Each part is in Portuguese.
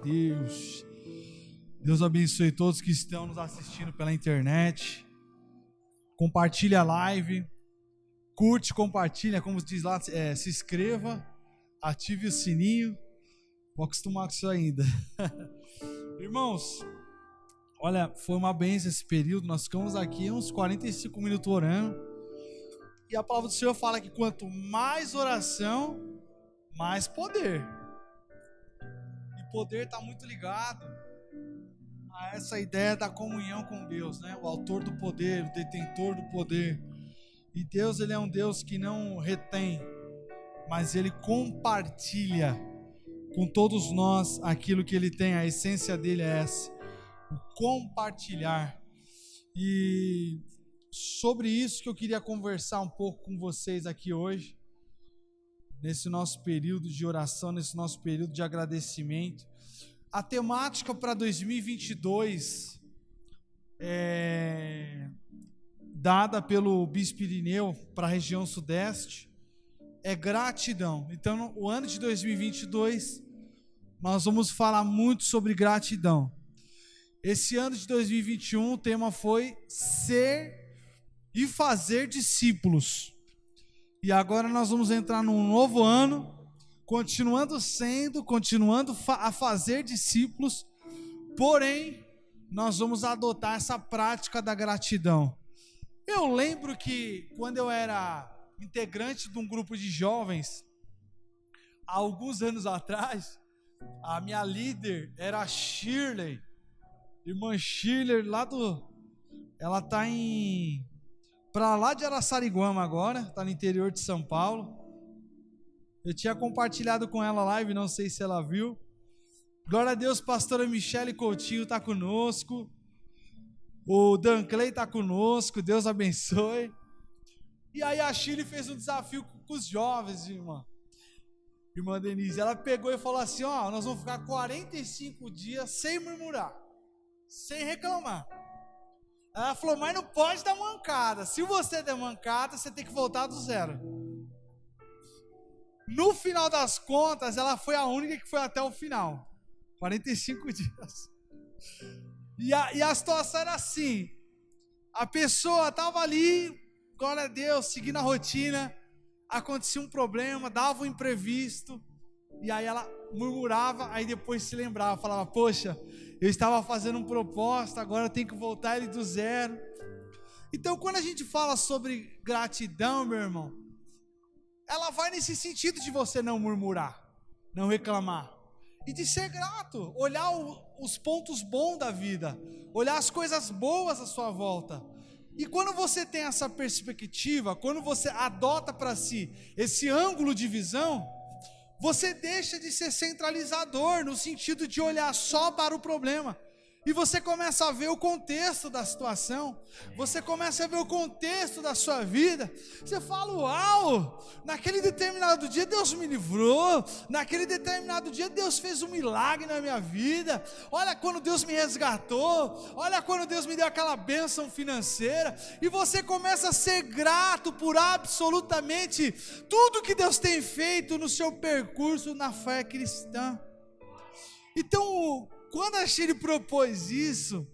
Deus. Deus abençoe todos que estão nos assistindo pela internet. Compartilha a live. Curte, compartilha, como diz lá, se inscreva. Ative o sininho. Vou acostumar com isso ainda. Irmãos, olha, foi uma bênção esse período. Nós ficamos aqui uns 45 minutos orando. E a palavra do Senhor fala que quanto mais oração, mais poder. E poder está muito ligado a essa ideia da comunhão com Deus, né? O autor do poder, o detentor do poder. E Deus, Ele é um Deus que não retém, mas Ele compartilha com todos nós aquilo que Ele tem. A essência dele é essa, o compartilhar. E sobre isso que eu queria conversar um pouco com vocês aqui hoje, nesse nosso período de oração, nesse nosso período de agradecimento. A temática para 2022 dada pelo Bispo Irineu para a região sudeste é gratidão. Então, no ano de 2022, nós vamos falar muito sobre gratidão. Esse ano de 2021, o tema foi ser e fazer discípulos. E agora nós vamos entrar num novo ano, continuando a fazer discípulos, porém, nós vamos adotar essa prática da gratidão. Eu lembro que quando eu era integrante de um grupo de jovens, há alguns anos atrás, a minha líder era a Shirley, irmã Shirley, ela está para lá de Araçariguama agora, está no interior de São Paulo. Eu tinha compartilhado com ela a live, não sei se ela viu. Glória a Deus, pastora Michele Coutinho está conosco. O Dan Clay está conosco, Deus abençoe. E aí a Shirley fez um desafio com os jovens, irmã Denise. Ela pegou e falou assim, nós vamos ficar 45 dias sem murmurar, sem reclamar. Ela falou, mas não pode dar mancada. Se você der mancada, você tem que voltar do zero. No final das contas, ela foi a única que foi até o final. 45 dias. E a situação era assim. A pessoa estava ali, glória a Deus, seguindo a rotina. Acontecia um problema, dava um imprevisto. E aí ela murmurava, aí depois se lembrava, falava, poxa, eu estava fazendo um propósito, agora eu tenho que voltar ele do zero. Então, quando a gente fala sobre gratidão, meu irmão, ela vai nesse sentido de você não murmurar, não reclamar, e de ser grato, olhar os pontos bons da vida, olhar as coisas boas à sua volta. E quando você tem essa perspectiva, quando você adota para si esse ângulo de visão, você deixa de ser centralizador, no sentido de olhar só para o problema. E você começa a ver o contexto da situação, você começa a ver o contexto da sua vida. Você fala, uau, naquele determinado dia Deus me livrou, naquele determinado dia Deus fez um milagre na minha vida. Olha quando Deus me resgatou, olha quando Deus me deu aquela bênção financeira. E você começa a ser grato por absolutamente tudo que Deus tem feito no seu percurso na fé cristã. Então, quando a Shirley propôs isso,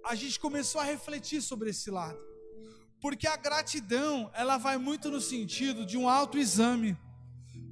a gente começou a refletir sobre esse lado. Porque a gratidão, ela vai muito no sentido de um autoexame,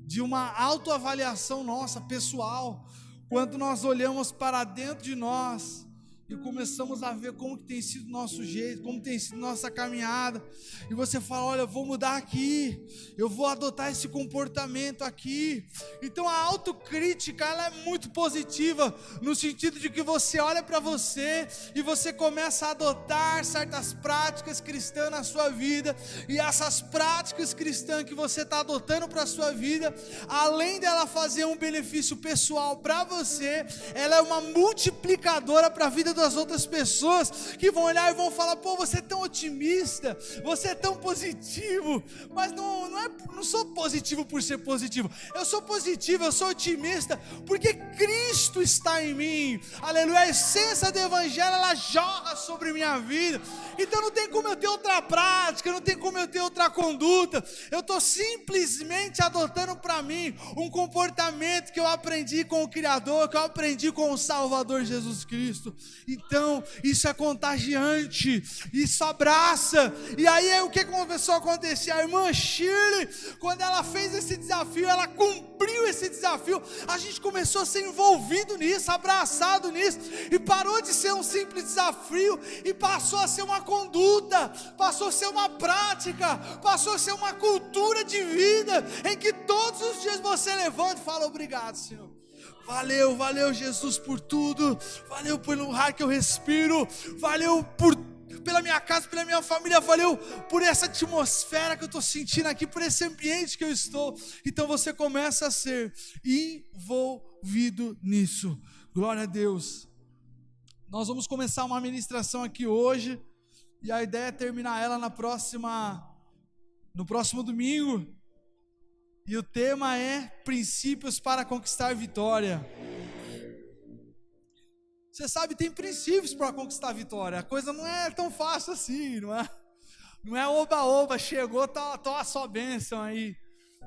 de uma autoavaliação nossa, pessoal. Quando nós olhamos para dentro de nós e começamos a ver como que tem sido o nosso jeito, como tem sido nossa caminhada, e você fala, olha, eu vou mudar aqui, eu vou adotar esse comportamento aqui. Então a autocrítica, ela é muito positiva, no sentido de que você olha para você, e você começa a adotar certas práticas cristãs na sua vida, e essas práticas cristãs que você está adotando para a sua vida, além dela fazer um benefício pessoal para você, ela é uma multiplicadora para a vida das outras pessoas que vão olhar e vão falar: pô, você é tão otimista, você é tão positivo. Mas não sou positivo por ser positivo, eu sou positivo, eu sou otimista porque Cristo está em mim, aleluia. A essência do evangelho, ela jorra sobre minha vida. Então não tem como eu ter outra prática, não tem como eu ter outra conduta. Eu estou simplesmente adotando para mim um comportamento que eu aprendi com o Criador, que eu aprendi com o Salvador Jesus Cristo. Então isso é contagiante, isso abraça. E aí o que começou a acontecer? A irmã Shirley, quando ela fez esse desafio, ela cumpriu esse desafio, a gente começou a ser envolvido nisso, abraçado nisso, e parou de ser um simples desafio e passou a ser uma conduta, passou a ser uma prática, passou a ser uma cultura de vida, em que todos os dias você levanta e fala: obrigado, Senhor. Valeu Jesus por tudo, valeu pelo ar que eu respiro, valeu pela minha casa, pela minha família, valeu por essa atmosfera que eu estou sentindo aqui, por esse ambiente que eu estou. Então você começa a ser envolvido nisso. Glória a Deus. Nós vamos começar uma ministração aqui hoje, e a ideia é terminar ela no próximo domingo. E o tema é princípios para conquistar vitória. Você sabe, tem princípios para conquistar a vitória. A coisa não é tão fácil assim, não é? Não é oba-oba, chegou, tá a sua bênção aí.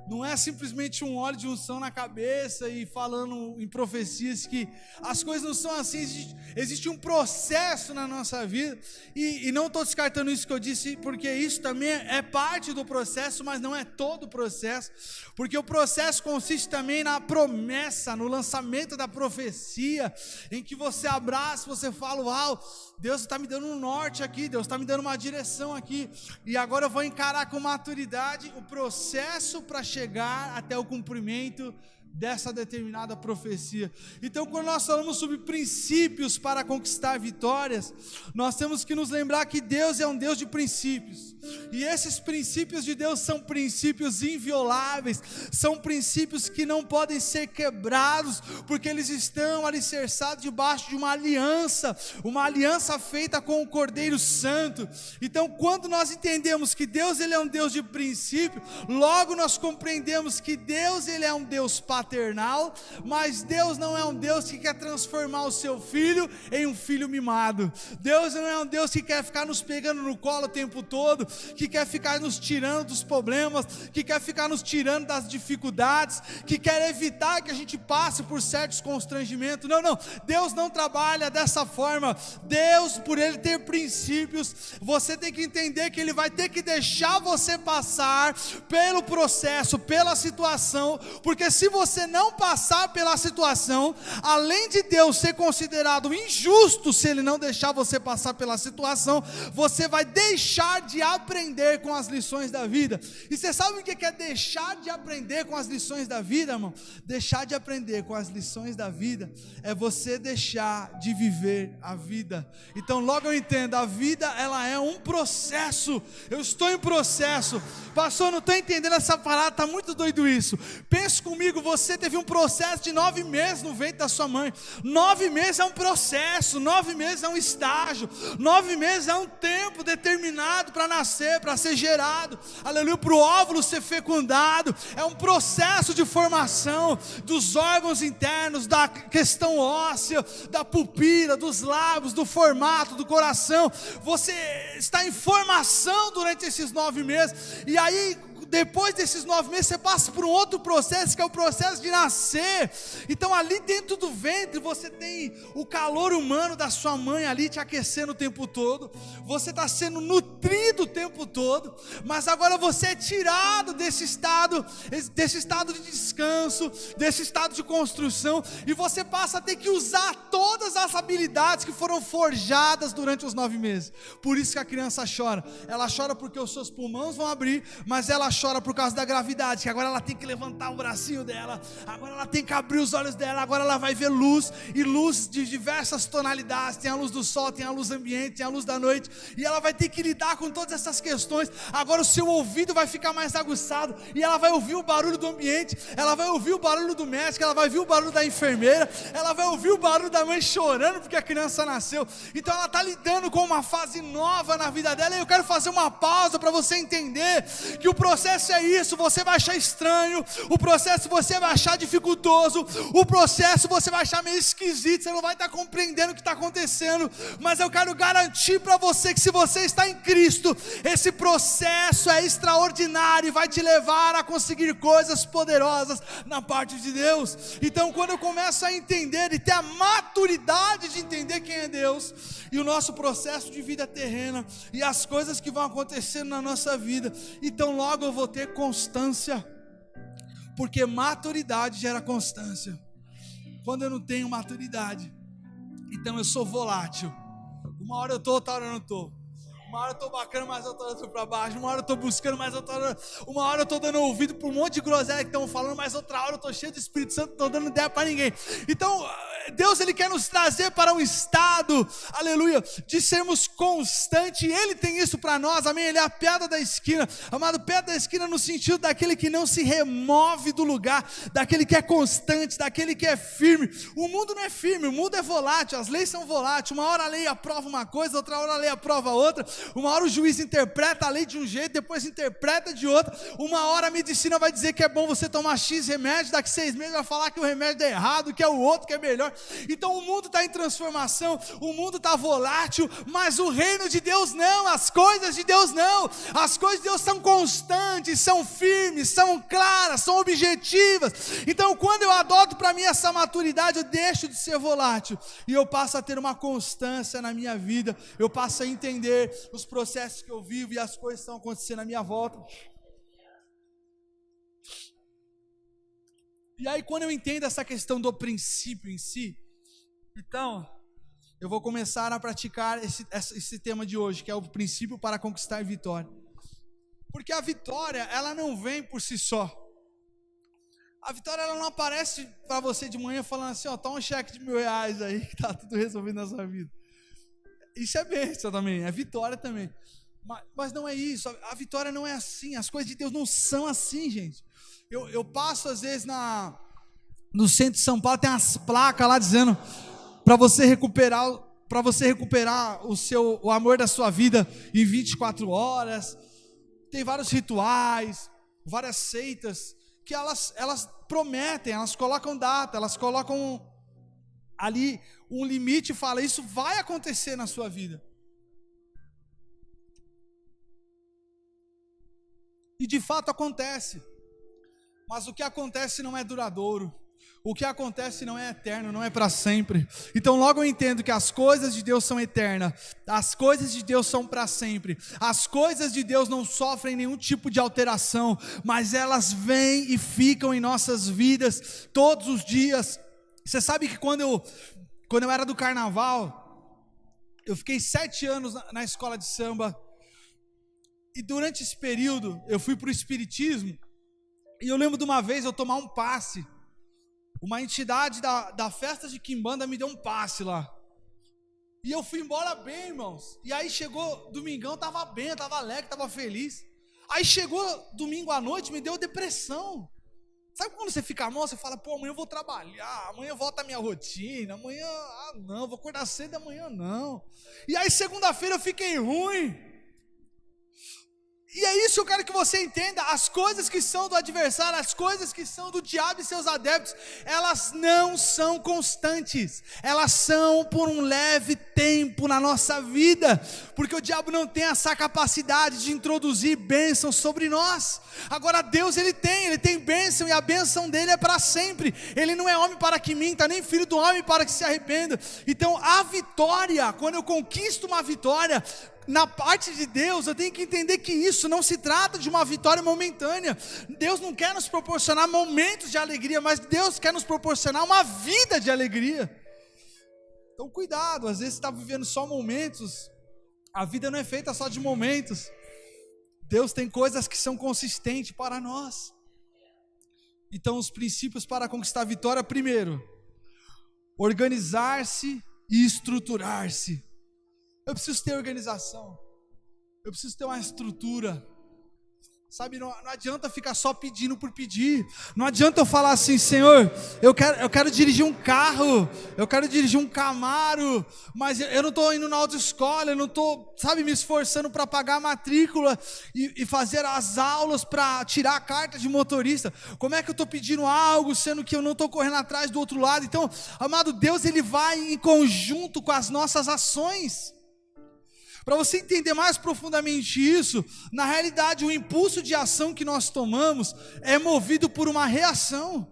Não é simplesmente um óleo de unção na cabeça e falando em profecias, que as coisas não são assim. Existe um processo na nossa vida, e não estou descartando isso que eu disse, porque isso também é parte do processo, mas não é todo o processo, porque o processo consiste também na promessa, no lançamento da profecia, em que você abraça, você fala: uau, Deus está me dando um norte aqui, Deus está me dando uma direção aqui, e agora eu vou encarar com maturidade o processo para chegar até o cumprimento dessa determinada profecia. Então, quando nós falamos sobre princípios para conquistar vitórias, nós temos que nos lembrar que Deus é um Deus de princípios, e esses princípios de Deus são princípios invioláveis, são princípios que não podem ser quebrados, porque eles estão alicerçados debaixo de uma aliança feita com o Cordeiro Santo. Então, quando nós entendemos que Deus, ele é um Deus de princípio, logo nós compreendemos que Deus, ele é um Deus paternal, mas Deus não é um Deus que quer transformar o seu filho em um filho mimado. Deus não é um Deus que quer ficar nos pegando no colo o tempo todo, que quer ficar nos tirando dos problemas, que quer ficar nos tirando das dificuldades, que quer evitar que a gente passe por certos constrangimentos. Não, Deus não trabalha dessa forma. Deus, por ele ter princípios, você tem que entender que ele vai ter que deixar você passar pelo processo, pela situação, porque se você não passar pela situação, além de Deus ser considerado injusto se ele não deixar você passar pela situação, você vai deixar de aprender com as lições da vida. E você sabe o que é deixar de aprender com as lições da vida, irmão? Deixar de aprender com as lições da vida é você deixar de viver a vida. Então logo eu entendo, a vida, ela é um processo. Eu estou em processo. Pastor, não estou entendendo essa parada, está muito doido isso. Pense comigo, você teve um processo de 9 meses no ventre da sua mãe. 9 meses é um processo, 9 meses é um estágio, 9 meses é um tempo determinado para nascer, para ser gerado, aleluia, para o óvulo ser fecundado. É um processo de formação dos órgãos internos, da questão óssea, da pupila, dos lábios, do formato, do coração. Você está em formação durante esses 9 meses, e aí depois desses 9 meses você passa por um outro processo, que é o processo de nascer. Então ali dentro do ventre você tem o calor humano da sua mãe ali te aquecendo o tempo todo, você está sendo nutrido o tempo todo, mas agora você é tirado desse estado de descanso, desse estado de construção, e você passa a ter que usar todas as habilidades que foram forjadas durante os 9 meses. Por isso que a criança chora. Ela chora porque os seus pulmões vão abrir, mas ela chora chora por causa da gravidade, que agora ela tem que levantar o bracinho dela, agora ela tem que abrir os olhos dela, agora ela vai ver luz, e luz de diversas tonalidades, tem a luz do sol, tem a luz ambiente, tem a luz da noite, e ela vai ter que lidar com todas essas questões. Agora o seu ouvido vai ficar mais aguçado, e ela vai ouvir o barulho do ambiente, ela vai ouvir o barulho do médico, ela vai ouvir o barulho da enfermeira, ela vai ouvir o barulho da mãe chorando porque a criança nasceu. Então ela está lidando com uma fase nova na vida dela, e eu quero fazer uma pausa para você entender que o processo é isso. Você vai achar estranho, o processo você vai achar dificultoso, o processo você vai achar meio esquisito, você não vai estar compreendendo o que está acontecendo, mas eu quero garantir para você que se você está em Cristo, esse processo é extraordinário e vai te levar a conseguir coisas poderosas na parte de Deus. Então quando eu começo a entender e ter a maturidade de entender quem é Deus, e o nosso processo de vida terrena, e as coisas que vão acontecendo na nossa vida, então logo eu vou ter constância, porque maturidade gera constância. Quando eu não tenho maturidade, então eu sou volátil, uma hora eu estou, outra hora eu não estou, uma hora eu estou bacana, mas outra hora eu estou para baixo, uma hora eu estou buscando, mas outra hora, uma hora eu estou dando ouvido para um monte de groselha que estão falando, mas outra hora eu estou cheio de Espírito Santo, não estou dando ideia para ninguém. Então Deus, Ele quer nos trazer para um estado, aleluia, de sermos constantes. Ele tem isso para nós, amém? Ele é a pedra da esquina, amado, pedra da esquina no sentido daquele que não se remove do lugar, daquele que é constante, daquele que é firme. O mundo não é firme, o mundo é volátil, as leis são voláteis, uma hora a lei aprova uma coisa, outra hora a lei aprova outra, uma hora o juiz interpreta a lei de um jeito, depois interpreta de outro, uma hora a medicina vai dizer que é bom você tomar X remédio, daqui 6 meses vai falar que o remédio é errado, que é o outro que é melhor. Então o mundo está em transformação, o mundo está volátil, mas o reino de Deus não, as coisas de Deus não, as coisas de Deus são constantes, são firmes, são claras, são objetivas. Então quando eu adoto para mim essa maturidade, eu deixo de ser volátil, e eu passo a ter uma constância na minha vida, eu passo a entender os processos que eu vivo e as coisas que estão acontecendo à minha volta. E aí quando eu entendo essa questão do princípio em si, então eu vou começar a praticar esse tema de hoje, que é o princípio para conquistar vitória. Porque a vitória, ela não vem por si só. A vitória, ela não aparece para você de manhã falando assim, ó, toma um cheque de R$1.000 aí, que tá tudo resolvido na sua vida. Isso é bênção também, é vitória também. Mas não é isso, a vitória não é assim, as coisas de Deus não são assim, gente. Eu passo às vezes no centro de São Paulo, tem umas placas lá dizendo para você recuperar o amor da sua vida em 24 horas. Tem vários rituais, várias seitas que elas prometem, elas colocam data, elas colocam ali um limite e falam, isso vai acontecer na sua vida. E de fato acontece. Mas o que acontece não é duradouro. O que acontece não é eterno, não é para sempre. Então logo eu entendo que as coisas de Deus são eternas, as coisas de Deus são para sempre, as coisas de Deus não sofrem nenhum tipo de alteração, mas elas vêm e ficam em nossas vidas todos os dias. Você sabe que quando eu era do carnaval, eu fiquei 7 anos na escola de samba, e durante esse período eu fui para o espiritismo, e eu lembro de uma vez eu tomar um passe. Uma entidade da festa de Quimbanda me deu um passe lá. E eu fui embora bem, irmãos. E aí chegou domingão, tava bem, tava alegre, tava feliz. Aí chegou domingo à noite, me deu depressão. Sabe quando você fica mal, você fala, pô, amanhã eu vou trabalhar, amanhã volta a minha rotina, amanhã, não, vou acordar cedo, amanhã não. E aí segunda-feira eu fiquei ruim. E é isso que eu quero que você entenda, as coisas que são do adversário, as coisas que são do diabo e seus adeptos, elas não são constantes, elas são por um leve tempo na nossa vida, porque o diabo não tem essa capacidade de introduzir bênção sobre nós. Agora Deus, ele tem bênção, e a bênção dele é para sempre. Ele não é homem para que minta, nem filho do homem para que se arrependa. Então a vitória, quando eu conquisto uma vitória na parte de Deus, eu tenho que entender que isso não se trata de uma vitória momentânea. Deus não quer nos proporcionar momentos de alegria, mas Deus quer nos proporcionar uma vida de alegria. Então cuidado, às vezes você está vivendo só momentos. A vida não é feita só de momentos. Deus tem coisas que são consistentes para nós. Então, os princípios para conquistar a vitória: primeiro, organizar-se e estruturar-se. Eu preciso ter organização, eu preciso ter uma estrutura. Sabe, não adianta ficar só pedindo por pedir. Não adianta eu falar assim: Senhor, eu quero dirigir um carro, eu quero dirigir um Camaro, mas eu não estou indo na autoescola, eu não estou, me esforçando para pagar a matrícula e fazer as aulas para tirar a carta de motorista. Como é que eu estou pedindo algo, sendo que eu não estou correndo atrás do outro lado? Então, amado, Deus, Ele vai em conjunto com as nossas ações. Para você entender mais profundamente isso, na realidade o impulso de ação que nós tomamos é movido por uma reação.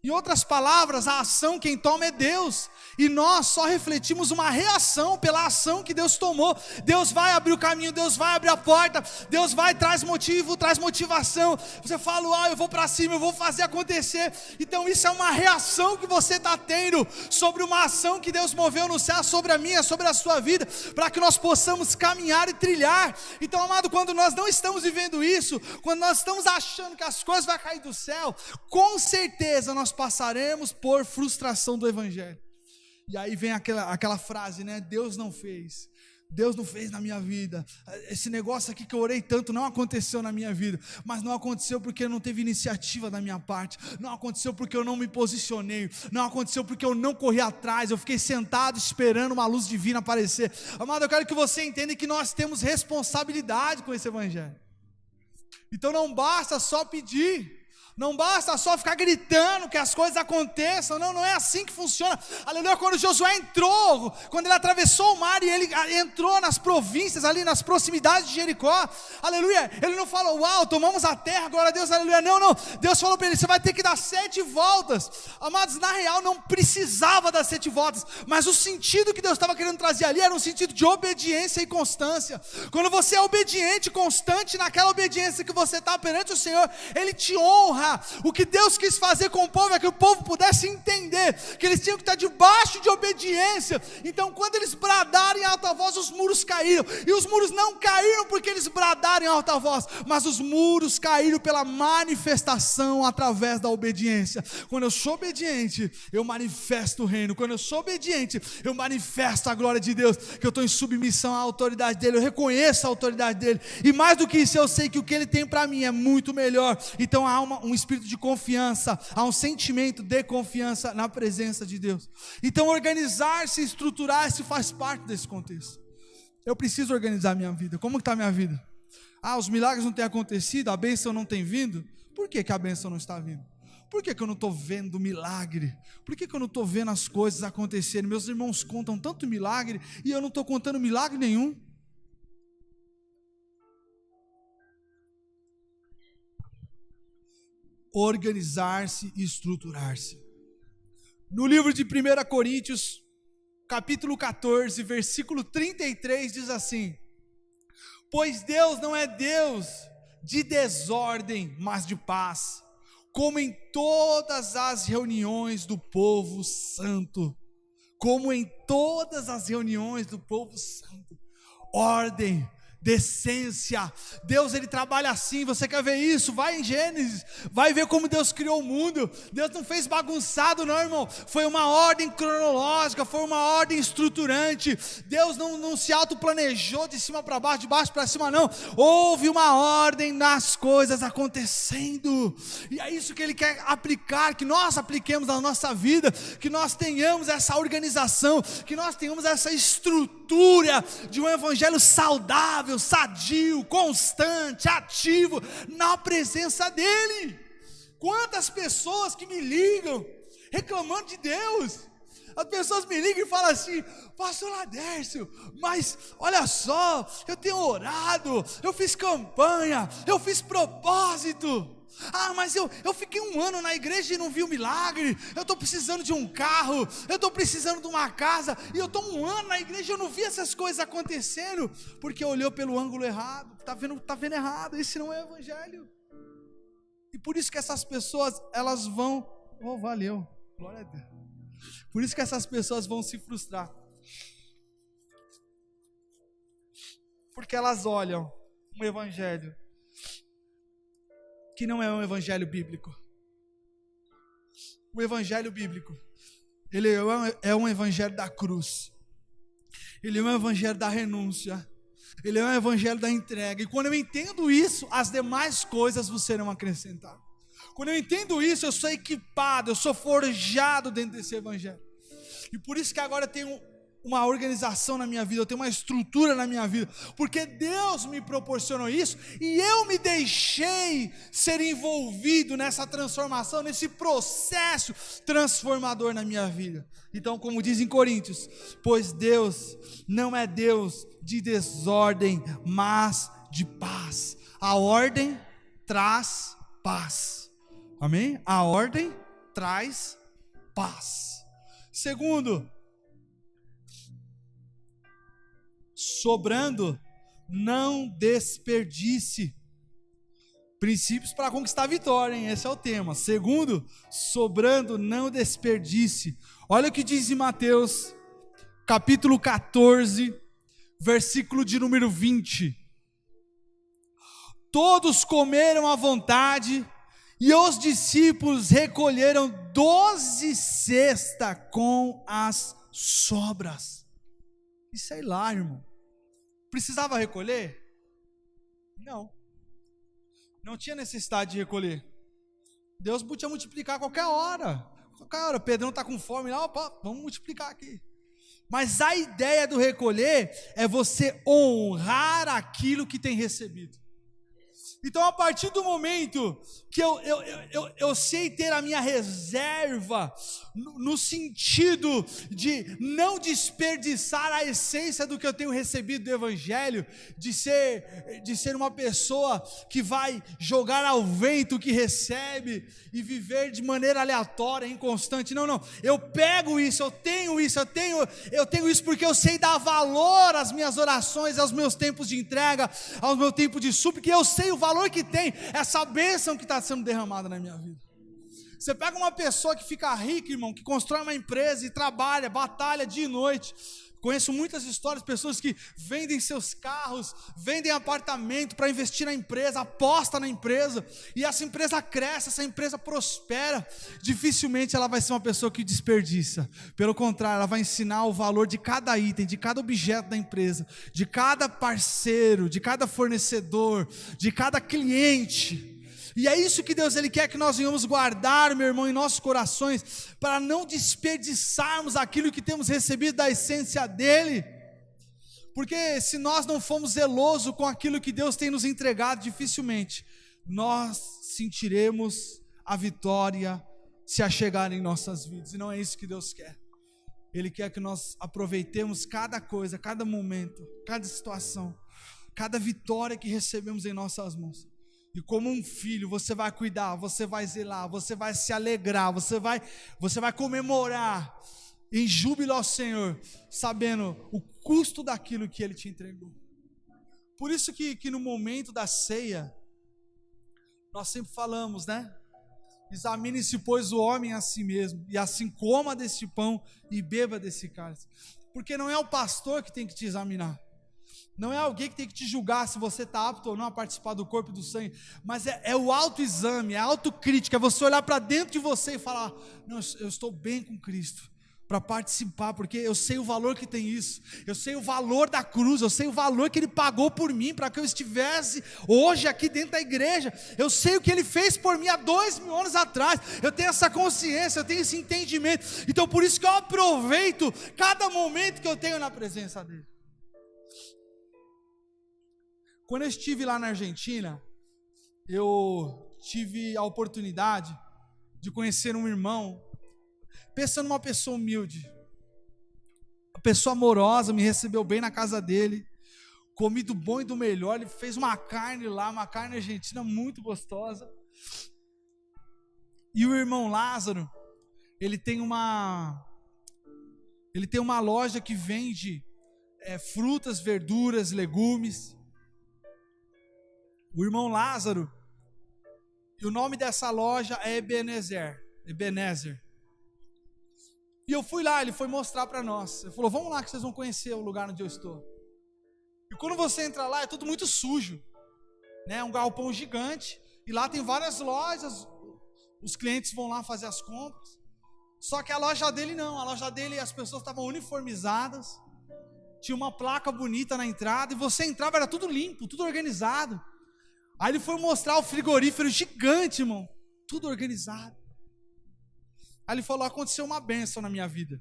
Em outras palavras, a ação quem toma é Deus, e nós só refletimos uma reação pela ação que Deus tomou. Deus vai abrir o caminho, Deus vai abrir a porta, Deus vai, traz motivo, traz motivação. Você fala: eu vou para cima, eu vou fazer acontecer. Então isso é uma reação que você está tendo sobre uma ação que Deus moveu no céu, sobre a minha, sobre a sua vida, para que nós possamos caminhar e trilhar. Então, amado, quando nós não estamos vivendo isso, quando nós estamos achando que as coisas vão cair do céu, com certeza nós passaremos por frustração do evangelho. E aí vem aquela frase, né? Deus não fez na minha vida, esse negócio aqui que eu orei tanto não aconteceu na minha vida. Mas não aconteceu porque não teve iniciativa da minha parte, não aconteceu porque eu não me posicionei, não aconteceu porque eu não corri atrás, eu fiquei sentado esperando uma luz divina aparecer. Amado, eu quero que você entenda que nós temos responsabilidade com esse evangelho. Então não basta só pedir, não basta só ficar gritando que as coisas aconteçam. Não é assim que funciona. Aleluia. Quando Josué entrou, quando ele atravessou o mar e ele entrou nas províncias, ali nas proximidades de Jericó, aleluia, ele não falou: uau, tomamos a terra, glória a Deus, aleluia. Não, Deus falou para ele: você vai ter que dar 7 voltas. Amados, na real não precisava dar 7 voltas, mas o sentido que Deus estava querendo trazer ali era um sentido de obediência e constância. Quando você é obediente e constante naquela obediência que você está perante o Senhor, Ele te honra. O que Deus quis fazer com o povo é que o povo pudesse entender que eles tinham que estar debaixo de obediência. Então, quando eles bradaram em alta voz, os muros caíram. E os muros não caíram porque eles bradaram em alta voz, mas os muros caíram pela manifestação através da obediência. Quando eu sou obediente, eu manifesto o reino. Quando eu sou obediente, eu manifesto a glória de Deus, que eu estou em submissão à autoridade dele, eu reconheço a autoridade dele. E mais do que isso, eu sei que o que ele tem para mim é muito melhor. Então há um espírito de confiança, há um sentimento de confiança na presença de Deus. Então organizar-se, estruturar-se faz parte desse contexto. Eu preciso organizar minha vida. Como está a minha vida? Os milagres não têm acontecido, a bênção não tem vindo. Por que a bênção não está vindo? Por que eu não estou vendo milagre? Por que eu não estou vendo as coisas acontecerem? Meus irmãos contam tanto milagre e eu não estou contando milagre nenhum. Organizar-se e estruturar-se. No livro de 1 Coríntios, capítulo 14, versículo 33, diz assim: pois Deus não é Deus de desordem, mas de paz, como em todas as reuniões do povo santo. Como em todas as reuniões do povo santo. Ordem, decência. Deus, ele trabalha assim. Você quer ver isso? Vai em Gênesis, vai ver como Deus criou o mundo. Deus não fez bagunçado não, irmão. Foi uma ordem cronológica, foi uma ordem estruturante. Deus não se autoplanejou de cima para baixo, de baixo para cima não. Houve uma ordem nas coisas acontecendo, e é isso que ele quer aplicar, que nós apliquemos na nossa vida, que nós tenhamos essa organização, que nós tenhamos essa estrutura de um evangelho saudável, sadio, constante, ativo, na presença dele. Quantas pessoas que me ligam reclamando de Deus. As pessoas me ligam e falam assim: pastor Laércio, mas olha só, eu tenho orado, eu fiz campanha, eu fiz propósito. Mas eu fiquei 1 ano na igreja e não vi o milagre. Eu estou precisando de um carro, eu estou precisando de uma casa, e eu estou 1 ano na igreja e eu não vi essas coisas acontecendo, porque olhou pelo ângulo errado, está vendo errado. Esse não é o evangelho. E por isso que essas pessoas, elas vão, valeu, glória a Deus. Por isso que essas pessoas vão se frustrar, porque elas olham um evangelho que não é um evangelho bíblico. O evangelho bíblico, ele é um evangelho da cruz. Ele é um evangelho da renúncia. Ele é um evangelho da entrega. E quando eu entendo isso, as demais coisas vão serão acrescentadas. Quando eu entendo isso, eu sou equipado, eu sou forjado dentro desse evangelho. E por isso que agora eu tenho uma organização na minha vida, eu tenho uma estrutura na minha vida, porque Deus me proporcionou isso, e eu me deixei ser envolvido nessa transformação, nesse processo transformador na minha vida. Então, como diz em Coríntios, pois Deus não é Deus de desordem, mas de paz. A ordem traz paz. Amém? A ordem traz paz. Segundo, sobrando, não desperdice. Princípios para conquistar a vitória, hein? Esse é o tema. Segundo, sobrando, não desperdice. Olha o que diz em Mateus, capítulo 14, versículo de número 20. Todos comeram à vontade, e os discípulos recolheram 12 cestas com as sobras. E sei lá, irmão. Precisava recolher? Não. Não tinha necessidade de recolher. Deus podia multiplicar a qualquer hora. Qualquer hora. Pedrão está com fome lá, opa, vamos multiplicar aqui. Mas a ideia do recolher é você honrar aquilo que tem recebido. Então, a partir do momento que eu sei ter a minha reserva, no sentido de não desperdiçar a essência do que eu tenho recebido do Evangelho, de ser uma pessoa que vai jogar ao vento o que recebe e viver de maneira aleatória, inconstante. Não, eu pego isso, eu tenho isso porque eu sei dar valor às minhas orações, aos meus tempos de entrega, aos meus tempos de súplica, e eu sei o valor que tem essa bênção que está sendo derramada na minha vida. Você pega uma pessoa que fica rica, irmão, que constrói uma empresa e trabalha, batalha dia e noite. Conheço muitas histórias de pessoas que vendem seus carros, vendem apartamento para investir na empresa, aposta na empresa, e essa empresa cresce, essa empresa prospera. Dificilmente ela vai ser uma pessoa que desperdiça. Pelo contrário, ela vai ensinar o valor de cada item, de cada objeto da empresa, de cada parceiro, de cada fornecedor, de cada cliente. E é isso que Deus ele quer que nós venhamos guardar, meu irmão, em nossos corações, para não desperdiçarmos aquilo que temos recebido da essência dele. Porque se nós não formos zelosos com aquilo que Deus tem nos entregado, dificilmente nós sentiremos a vitória se achegar em nossas vidas. E não é isso que Deus quer. Ele quer que nós aproveitemos cada coisa, cada momento, cada situação, cada vitória que recebemos em nossas mãos. E como um filho, você vai cuidar, você vai zelar, você vai se alegrar, você vai comemorar em júbilo ao Senhor, sabendo o custo daquilo que Ele te entregou. Por isso que no momento da ceia, nós sempre falamos, né? Examine-se, pois, o homem a si mesmo, e assim coma deste pão e beba desse cálice. Porque não é o pastor que tem que te examinar. Não é alguém que tem que te julgar se você está apto ou não a participar do corpo e do sangue, mas é o autoexame, é a autocrítica, é você olhar para dentro de você e falar, não, eu estou bem com Cristo, para participar, porque eu sei o valor que tem isso, eu sei o valor da cruz, eu sei o valor que Ele pagou por mim, para que eu estivesse hoje aqui dentro da igreja, eu sei o que Ele fez por mim há 2000 anos atrás, eu tenho essa consciência, eu tenho esse entendimento, então por isso que eu aproveito cada momento que eu tenho na presença dEle. Quando eu estive lá na Argentina, eu tive a oportunidade de conhecer um irmão, pensando numa pessoa humilde, uma pessoa amorosa, me recebeu bem na casa dele, comi do bom e do melhor, ele fez uma carne lá, uma carne argentina muito gostosa, e o irmão Lázaro, ele tem uma loja que vende frutas, verduras, legumes. O irmão Lázaro, e o nome dessa loja é Ebenezer. E eu fui lá, ele foi mostrar para nós. Ele falou, vamos lá que vocês vão conhecer o lugar onde eu estou. E quando você entra lá, é tudo muito sujo. né? Um galpão gigante, e lá tem várias lojas, os clientes vão lá fazer as compras. Só que a loja dele não, a loja dele as pessoas estavam uniformizadas, tinha uma placa bonita na entrada, e você entrava, era tudo limpo, tudo organizado. Aí ele foi mostrar o frigorífero gigante, irmão, tudo organizado. Aí ele falou, aconteceu uma bênção na minha vida.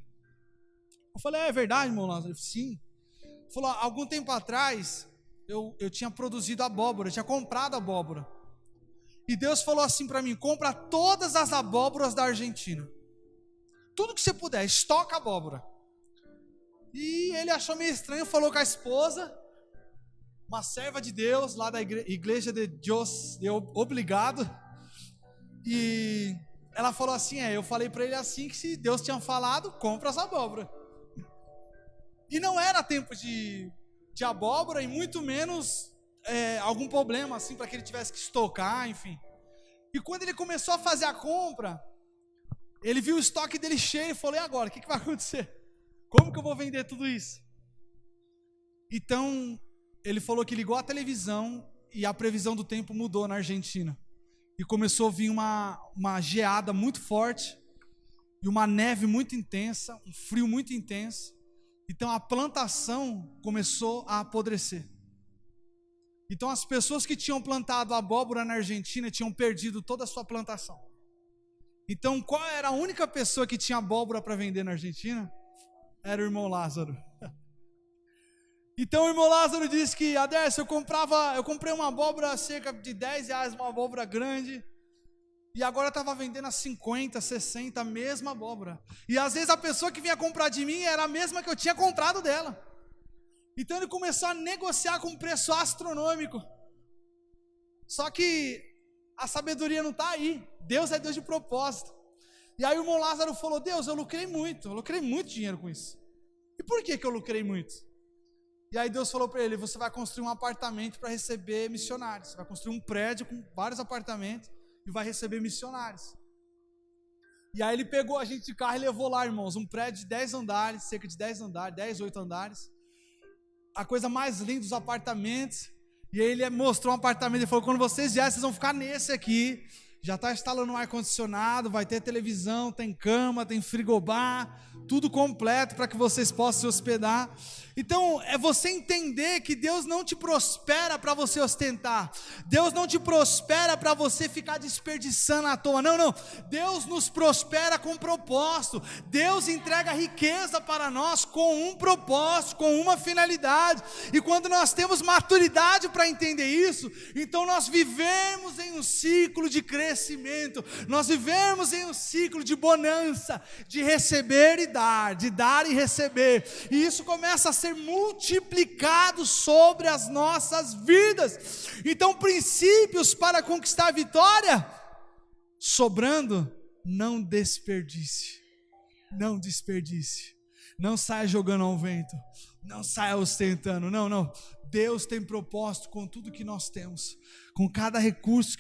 Eu falei, é verdade, irmão Lázaro? Ele falou, sim. Ele falou, algum tempo atrás, eu tinha produzido abóbora, eu tinha comprado abóbora. E Deus falou assim para mim, compra todas as abóboras da Argentina. Tudo que você puder, estoca abóbora. E ele achou meio estranho, falou com a esposa, uma serva de Deus, lá da igreja de Deus, obrigado. E ela falou assim, eu falei para ele assim, que se Deus tinha falado, compra as abóboras. E não era tempo de abóbora, e muito menos algum problema, assim, para que ele tivesse que estocar, enfim. E quando ele começou a fazer a compra, ele viu o estoque dele cheio e falou, e agora, o que vai acontecer? Como que eu vou vender tudo isso? Então, ele falou que ligou a televisão e a previsão do tempo mudou na Argentina. E começou a vir uma geada muito forte, e uma neve muito intensa, um frio muito intenso. Então a plantação começou a apodrecer. Então as pessoas que tinham plantado abóbora na Argentina tinham perdido toda a sua plantação. Então qual era a única pessoa que tinha abóbora para vender na Argentina? Era o irmão Lázaro. Então o irmão Lázaro disse que, Aderson, eu comprei uma abóbora cerca de R$10, uma abóbora grande, e agora estava vendendo a 50, 60, a mesma abóbora. E às vezes a pessoa que vinha comprar de mim era a mesma que eu tinha comprado dela. Então ele começou a negociar com um preço astronômico. Só que a sabedoria não está aí. Deus é Deus de propósito. E aí o irmão Lázaro falou, Deus, eu lucrei muito dinheiro com isso. E por que eu lucrei muito? E aí Deus falou para ele, você vai construir um apartamento para receber missionários. Você vai construir um prédio com vários apartamentos e vai receber missionários. E aí ele pegou a gente de carro e levou lá, irmãos, um prédio de 10 andares, cerca de 10 andares, 10, 8 andares. A coisa mais linda dos apartamentos. E aí ele mostrou um apartamento e falou, quando vocês vierem, vocês vão ficar nesse aqui. Já está instalando um ar-condicionado, vai ter televisão, tem cama, tem frigobar, tudo completo para que vocês possam se hospedar. Então, é você entender que Deus não te prospera para você ostentar. Deus não te prospera para você ficar desperdiçando à toa. Não. Deus nos prospera com propósito. Deus entrega riqueza para nós com um propósito, com uma finalidade. E quando nós temos maturidade para entender isso, então nós vivemos em um ciclo de crescimento. Nós vivemos em um ciclo de bonança, de receber e dar, de dar e receber. E isso começa a ser multiplicado sobre as nossas vidas. Então, princípios para conquistar a vitória: sobrando, não desperdice. Não desperdice. Não saia jogando ao vento. Não saia ostentando. Não. Deus tem propósito com tudo que nós temos, com cada recurso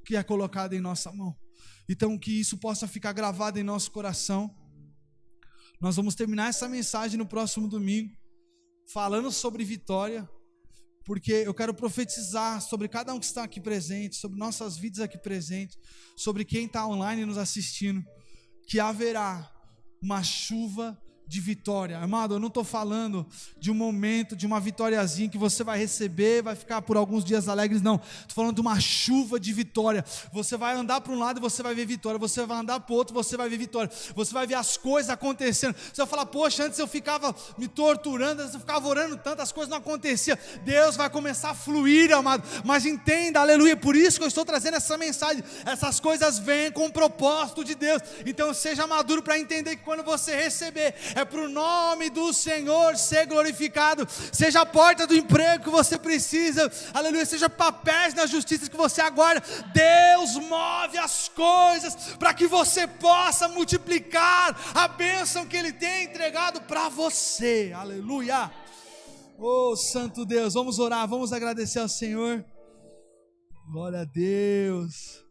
que é colocado em nossa mão. Então, que isso possa ficar gravado em nosso coração. Nós vamos terminar essa mensagem no próximo domingo, falando sobre vitória, porque eu quero profetizar sobre cada um que está aqui presente, sobre nossas vidas aqui presentes, sobre quem está online nos assistindo, que haverá uma chuva de vitória. Amado, eu não estou falando de um momento, de uma vitóriazinha que você vai receber, vai ficar por alguns dias alegres, não. Estou falando de uma chuva de vitória. Você vai andar para um lado e você vai ver vitória, você vai andar para o outro, você vai ver vitória, você vai ver as coisas acontecendo. Você vai falar, poxa, antes eu ficava me torturando, antes eu ficava orando tanto, as coisas não aconteciam. Deus vai começar a fluir, amado, mas entenda, aleluia, por isso que eu estou trazendo essa mensagem. Essas coisas vêm com o propósito de Deus. Então seja maduro para entender que quando você receber, é para o nome do Senhor ser glorificado. Seja a porta do emprego que você precisa, aleluia, seja papéis na justiça que você aguarda. Deus move as coisas para que você possa multiplicar a bênção que Ele tem entregado para você, aleluia. Oh Santo Deus, vamos orar, vamos agradecer ao Senhor. Glória a Deus.